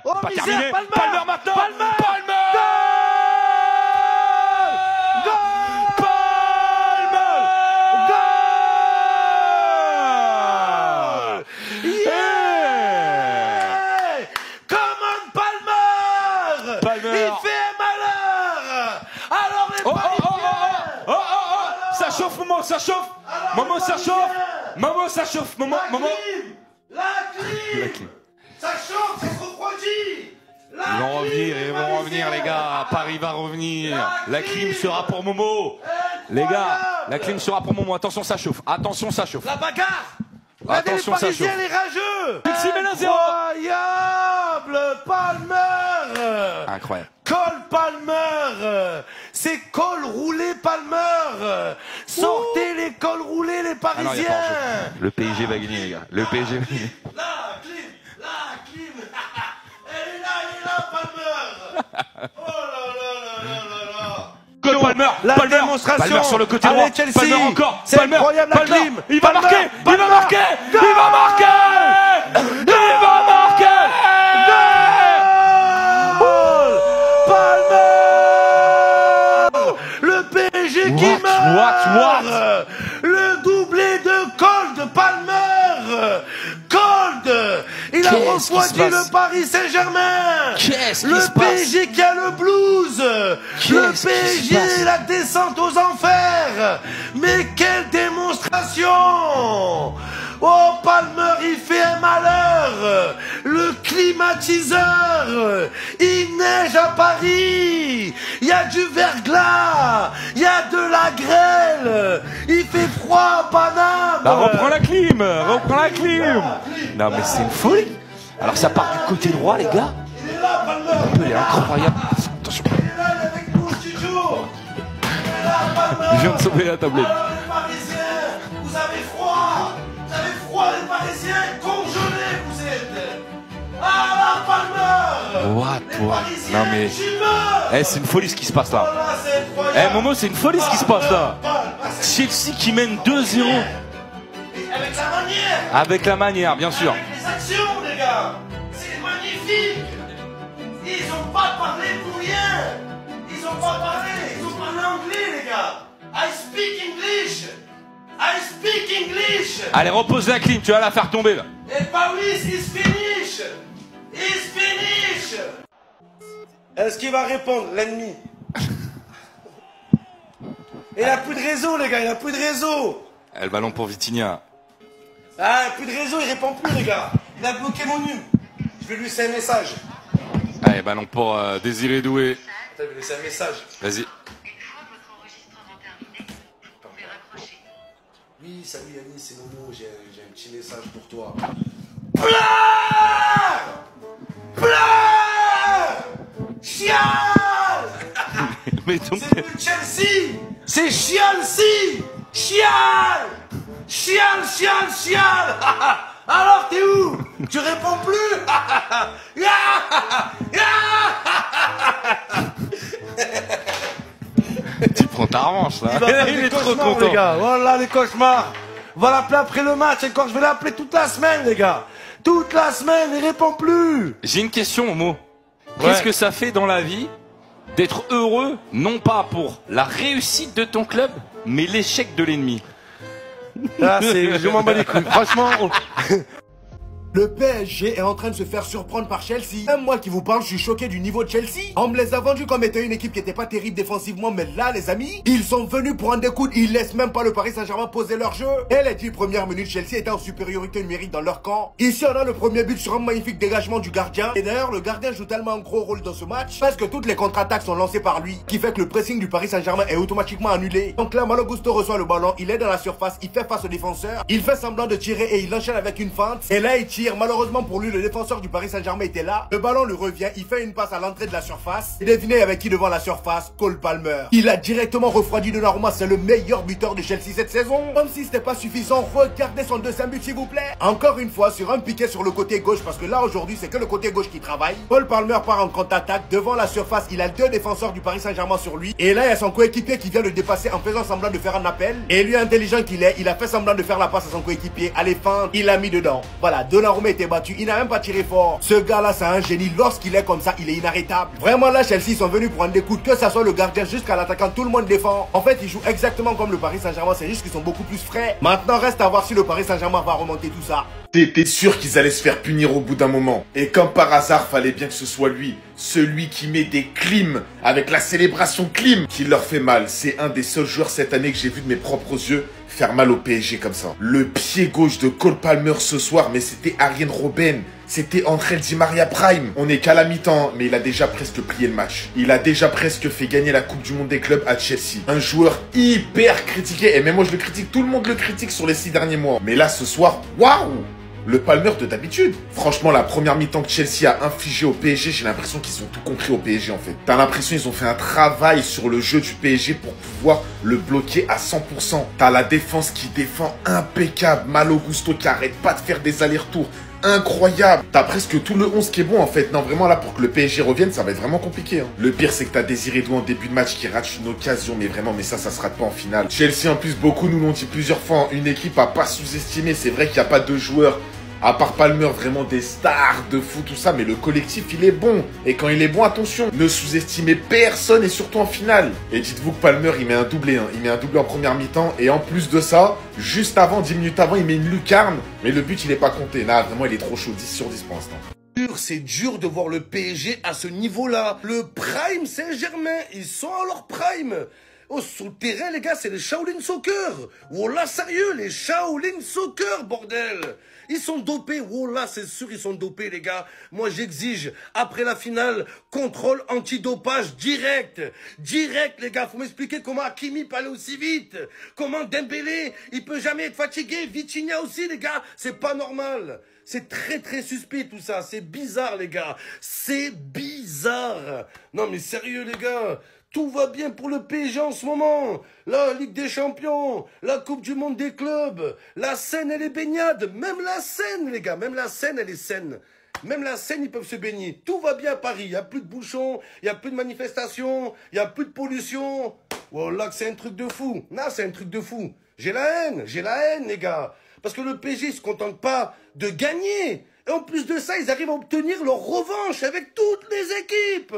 Oh, Pas misère, terminé. Palmer. Palmer maintenant. Palmer. Palmer. Goal. Palmer. Goal. Yeah. Come on, Palmer. Palmer. Il fait un malheur. Alors les Parisiens. Ça chauffe, Momo, ça chauffe. Alors, Momo, les ça Parisiens. chauffe. Momo, ça chauffe. Momo, Momo. La clim. Ça chauffe, ça se refroidit. Ils vont revenir, ils vont revenir, les gars. Paris va revenir. La clim sera pour Momo. Les gars, la clim sera pour Momo. Attention, ça chauffe. Attention, ça chauffe. La bagarre. Regardez Attention, les ça Parisiens, chauffe. les rageux. Pixie met le 0. Incroyable, Palmer. Incroyable. Cole Palmer. C'est col roulé Palmer. Sortez les cols roulés, les Ah non, il y a Parisiens. pas hors-jeu. Le PSG va gagner, les gars. Le PSG va gagner. La clim. Elle est là, Palmer. Oh là là là là là là. Palmer, La Palmer, démonstration. Palmer sur le côté Allez, droit. Chelsea. Palmer encore. C'est Palmer, incroyable, la Palmer. clim. Il va Palmer, marquer. Il va Palmer. marquer. Il va marquer. Il va marquer. Palmer. Le PSG qui meurt. Le doublé de Cold Palmer. Cold. Il a refroidi le Paris Saint-Germain. Qu'est-ce qui Le se passe? PSG qui a le blues. Le PSG, la descente aux enfers. Mais quelle démonstration. Oh, Palmer, il fait un malheur. Le climatiseur. Il neige à Paris. Il y a du verglas. Il y a de la grêle. Il fait froid à Paname. Bah, reprends la clim. Reprends la clim. Non, mais c'est une folie. Alors, ça part du côté droit, les gars. Il est là, Palmer. Il est incroyable. Attention. Il est là, il est avec nous au studio. Il est là, Palmer. Je viens de sauver la tablette. Alors, les Parisiens, vous avez froid. Vous avez froid, les Parisiens. Congelés, vous êtes. Ah là, Palmer. What? Les Parisiens, Non, mais. j'y meurs. Eh, c'est une folie ce qui se passe Oh là. là, c'est incroyable. Eh, Momo, c'est une folie ce qui se passe là. Chelsea qui mène 2-0. Avec la manière. Avec la manière, bien sûr. Avec les actions, les gars. C'est magnifique. Ils ont pas parlé pour rien. Ils ont pas parlé. Ils ont parlé anglais, les gars. I speak English. I speak English. Allez, repose la clim, tu vas la faire tomber là. Et Paris is finish. Is finish. Est-ce qu'il va répondre, l'ennemi? Il a plus de réseau, les gars. Il a plus de réseau. Le ballon pour Vitinha. Ah, plus de réseau, il répond plus, les gars. Il a bloqué mon numéro. Je vais lui laisser un message. Allez, ballon pour Désiré Doué. Attends, je vais lui laisser un message. Vas-y. Une fois votre enregistrement terminé, vous pouvez raccrocher. Oui, salut Yannis, c'est Momo, j'ai un petit message pour toi. Pleure. Chial. Mais donc. C'est plus Chelsea. C'est Chial-si. Chial. Chial. Alors, t'es où? Tu réponds plus. Tu prends ta revanche là. Il va faire Il des est trop cauchemars, content. les gars. Voilà les cauchemars. On va l'appeler après le match. Encore, je vais l'appeler toute la semaine, les gars. Toute la semaine, il répond plus. J'ai une question, Momo. Qu'est-ce Ouais. que ça fait dans la vie d'être heureux, non pas pour la réussite de ton club, mais l'échec de l'ennemi? Là, je m'en bats les couilles. Franchement. Le PSG est en train de se faire surprendre par Chelsea. Même moi qui vous parle, je suis choqué du niveau de Chelsea. On me les a vendus comme étant une équipe qui était pas terrible défensivement, mais là, les amis, ils sont venus prendre des coups. Ils laissent même pas le Paris Saint-Germain poser leur jeu. Et les 10 premières minutes, Chelsea était en supériorité numérique dans leur camp. Ici, on a le premier but sur un magnifique dégagement du gardien. Et d'ailleurs, le gardien joue tellement un gros rôle dans ce match parce que toutes les contre-attaques sont lancées par lui, qui fait que le pressing du Paris Saint-Germain est automatiquement annulé. Donc là, Malo Gusto reçoit le ballon, il est dans la surface, il fait face au défenseur, il fait semblant de tirer et il enchaîne avec une feinte. Et là, il tire. Malheureusement pour lui, le défenseur du Paris Saint-Germain était là. Le ballon lui revient, il fait une passe à l'entrée de la surface. Et devinez avec qui devant la surface? Cole Palmer. Il a directement refroidi Donnarumma, c'est le meilleur buteur de Chelsea cette saison. Comme si c'était pas suffisant, regardez son deuxième but s'il vous plaît. Encore une fois, sur un piqué sur le côté gauche, parce que là aujourd'hui c'est que le côté gauche qui travaille. Cole Palmer part en contre-attaque, devant la surface, il a deux défenseurs du Paris Saint-Germain sur lui. Et là il y a son coéquipier qui vient le dépasser en faisant semblant de faire un appel. Et lui intelligent qu'il est, il a fait semblant de faire la passe à son coéquipier. Allez, fin, il l'a mis dedans. Voilà, Donnarumma Donnarumma était battu, il n'a même pas tiré fort. Ce gars-là, c'est un génie. Lorsqu'il est comme ça, il est inarrêtable. Vraiment, là, Chelsea sont venus prendre des coups, que ça soit le gardien jusqu'à l'attaquant, tout le monde défend. En fait, ils jouent exactement comme le Paris Saint-Germain, c'est juste qu'ils sont beaucoup plus frais. Maintenant, reste à voir si le Paris Saint-Germain va remonter tout ça. T'étais sûr qu'ils allaient se faire punir au bout d'un moment. Et comme par hasard, fallait bien que ce soit lui. Celui qui met des clims avec la célébration clim qui leur fait mal. C'est un des seuls joueurs cette année que j'ai vu de mes propres yeux faire mal au PSG comme ça. Le pied gauche de Cole Palmer ce soir, mais c'était Arjen Robben. C'était Angel Di Maria Prime. On est qu'à la mi-temps, mais il a déjà presque plié le match. Il a déjà presque fait gagner la Coupe du Monde des clubs à Chelsea. Un joueur hyper critiqué. Et même moi je le critique, tout le monde le critique sur les 6 derniers mois. Mais là ce soir, waouh! Le Palmer de d'habitude. Franchement, la première mi-temps que Chelsea a infligé au PSG, j'ai l'impression qu'ils ont tout compris au PSG en fait. T'as l'impression qu'ils ont fait un travail sur le jeu du PSG pour pouvoir le bloquer à 100%. T'as la défense qui défend impeccable. Malo Gusto qui arrête pas de faire des allers-retours. Incroyable. T'as presque tout le 11 qui est bon en fait. Non vraiment là pour que le PSG revienne ça va être vraiment compliqué. Le pire c'est que t'as Désiré Doué en début de match qui rate une occasion. Mais vraiment mais ça se rate pas en finale. Chelsea en plus beaucoup nous l'ont dit plusieurs fois. Une équipe à pas sous-estimer. C'est vrai qu'il n'y a pas de joueurs à part Palmer, vraiment des stars de foot, tout ça, mais le collectif, il est bon. Et quand il est bon, attention, ne sous-estimez personne et surtout en finale. Et dites-vous que Palmer, il met un doublé, hein. Il met un doublé en première mi-temps. Et en plus de ça, juste avant, 10 minutes avant, il met une lucarne. Mais le but, il est pas compté. Là, vraiment, il est trop chaud, 10 sur 10 pour l'instant. C'est dur de voir le PSG à ce niveau-là. Le Prime Saint-Germain, ils sont à leur prime. Oh, sur le terrain, les gars, c'est les Shaolin Soccer. Oh là, sérieux, les Shaolin Soccer, bordel. Ils sont dopés. Oh là, c'est sûr, ils sont dopés, les gars. Moi, j'exige, après la finale, contrôle antidopage direct. Direct, les gars. Faut m'expliquer comment Hakimi peut aller aussi vite. Comment Dembélé, il peut jamais être fatigué. Vitinha aussi, les gars. C'est pas normal. C'est très, très suspect, tout ça. C'est bizarre, les gars. C'est bizarre. Non, mais sérieux, les gars. Tout va bien pour le PSG en ce moment. La Ligue des Champions, la Coupe du Monde des clubs, la Seine, elle est baignade. Même la Seine, les gars, même la Seine, elle est saine. Même la Seine, ils peuvent se baigner. Tout va bien à Paris. Il n'y a plus de bouchons, il n'y a plus de manifestations, il n'y a plus de pollution. Voilà, c'est un truc de fou. Non, c'est un truc de fou. J'ai la haine, les gars. Parce que le PSG ne se contente pas de gagner. Et en plus de ça, ils arrivent à obtenir leur revanche avec toutes les équipes.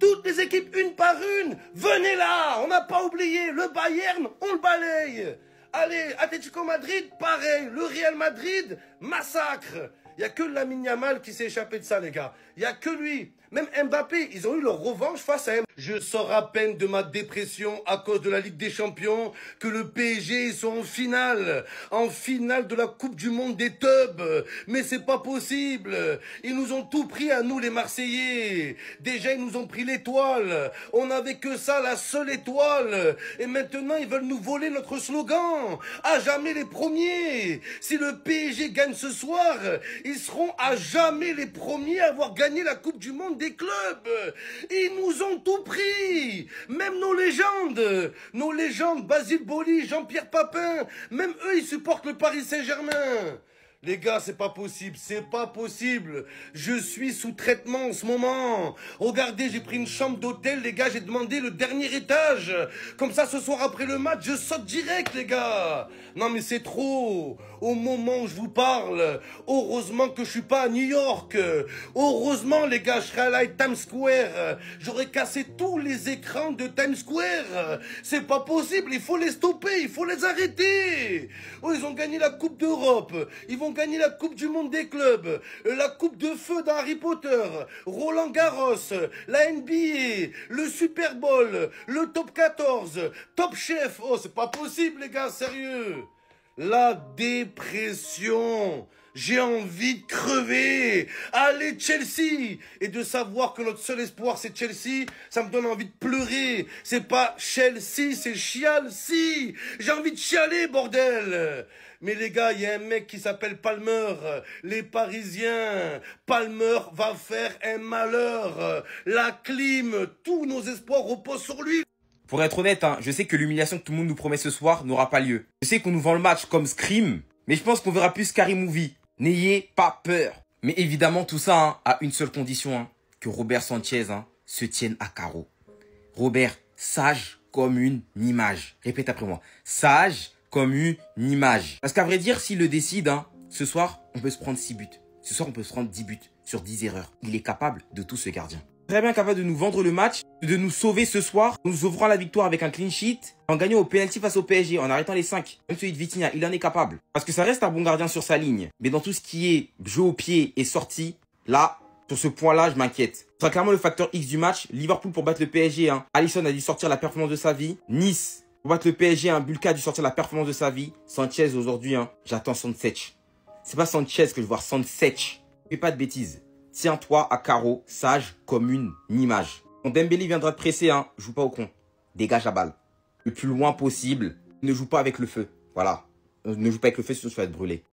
Toutes les équipes, une par une, venez là, on n'a pas oublié, le Bayern, on le balaye. Allez, Atlético Madrid, pareil, le Real Madrid, massacre. Il n'y a que Lamine Yamal qui s'est échappé de ça, les gars. Il n'y a que lui. Même Mbappé, ils ont eu leur revanche face à Mbappé. Je sors à peine de ma dépression à cause de la Ligue des Champions, que le PSG, ils sont en finale de la Coupe du Monde des clubs. Mais c'est pas possible. Ils nous ont tout pris à nous, les Marseillais. Déjà, ils nous ont pris l'étoile. On n'avait que ça, la seule étoile. Et maintenant, ils veulent nous voler notre slogan. À jamais les premiers. Si le PSG gagne ce soir, ils seront à jamais les premiers à avoir gagné la Coupe du Monde des clubs. Ils nous ont tout pris. Même nos légendes, Basile Boli, Jean-Pierre Papin, même eux, ils supportent le Paris Saint-Germain. Les gars, c'est pas possible, c'est pas possible. Je suis sous traitement en ce moment. Regardez, j'ai pris une chambre d'hôtel, les gars, j'ai demandé le dernier étage. Comme ça, ce soir après le match, je saute direct, les gars. Non, mais c'est trop. Au moment où je vous parle, heureusement que je suis pas à New York. Heureusement, les gars, je serais allé à Times Square. J'aurais cassé tous les écrans de Times Square. C'est pas possible, il faut les stopper, il faut les arrêter. Oh, ils ont gagné la Coupe d'Europe. Ils vont gagner la Coupe du Monde des clubs, la Coupe de feu d'Harry Potter, Roland Garros, la NBA, le Super Bowl, le Top 14, Top Chef. Oh, c'est pas possible, les gars, sérieux. La dépression. J'ai envie de crever. Allez, Chelsea. Et de savoir que notre seul espoir, c'est Chelsea, ça me donne envie de pleurer. C'est pas Chelsea, c'est Chialsi. J'ai envie de chialer, bordel. Mais les gars, il y a un mec qui s'appelle Palmer. Les Parisiens. Palmer va faire un malheur. La clim, tous nos espoirs reposent sur lui. Pour être honnête, je sais que l'humiliation que tout le monde nous promet ce soir n'aura pas lieu. Je sais qu'on nous vend le match comme Scream, mais je pense qu'on verra plus Scary Movie. N'ayez pas peur. Mais évidemment, tout ça à une seule condition, que Robert Sanchez se tienne à carreau. Robert, sage comme une image. Répète après moi. Sage comme une image. Parce qu'à vrai dire, s'il le décide, Ce soir, on peut se prendre 6 buts. Ce soir, on peut se prendre 10 buts sur 10 erreurs. Il est capable de tout, ce gardien. Très bien capable de nous vendre le match, de nous sauver ce soir, en nous ouvrant la victoire avec un clean sheet, en gagnant au penalty face au PSG, en arrêtant les 5. Même celui de Vitinha, il en est capable. Parce que ça reste un bon gardien sur sa ligne. Mais dans tout ce qui est jeu au pied et sortie, là, sur ce point-là, je m'inquiète. Ce sera clairement le facteur X du match. Liverpool pour battre le PSG. Alisson a dû sortir la performance de sa vie. Nice pour battre le PSG. Bulka a dû sortir la performance de sa vie. Sanchez aujourd'hui, j'attends Sanchez. C'est pas Sanchez que je vois, Sanchez. Fais pas de bêtises. Tiens-toi à carreau, sage comme une image. Quand Dembélé viendra te presser, joue pas au con. Dégage la balle. Le plus loin possible. Ne joue pas avec le feu. Voilà. Ne joue pas avec le feu, sinon tu vas être brûlé.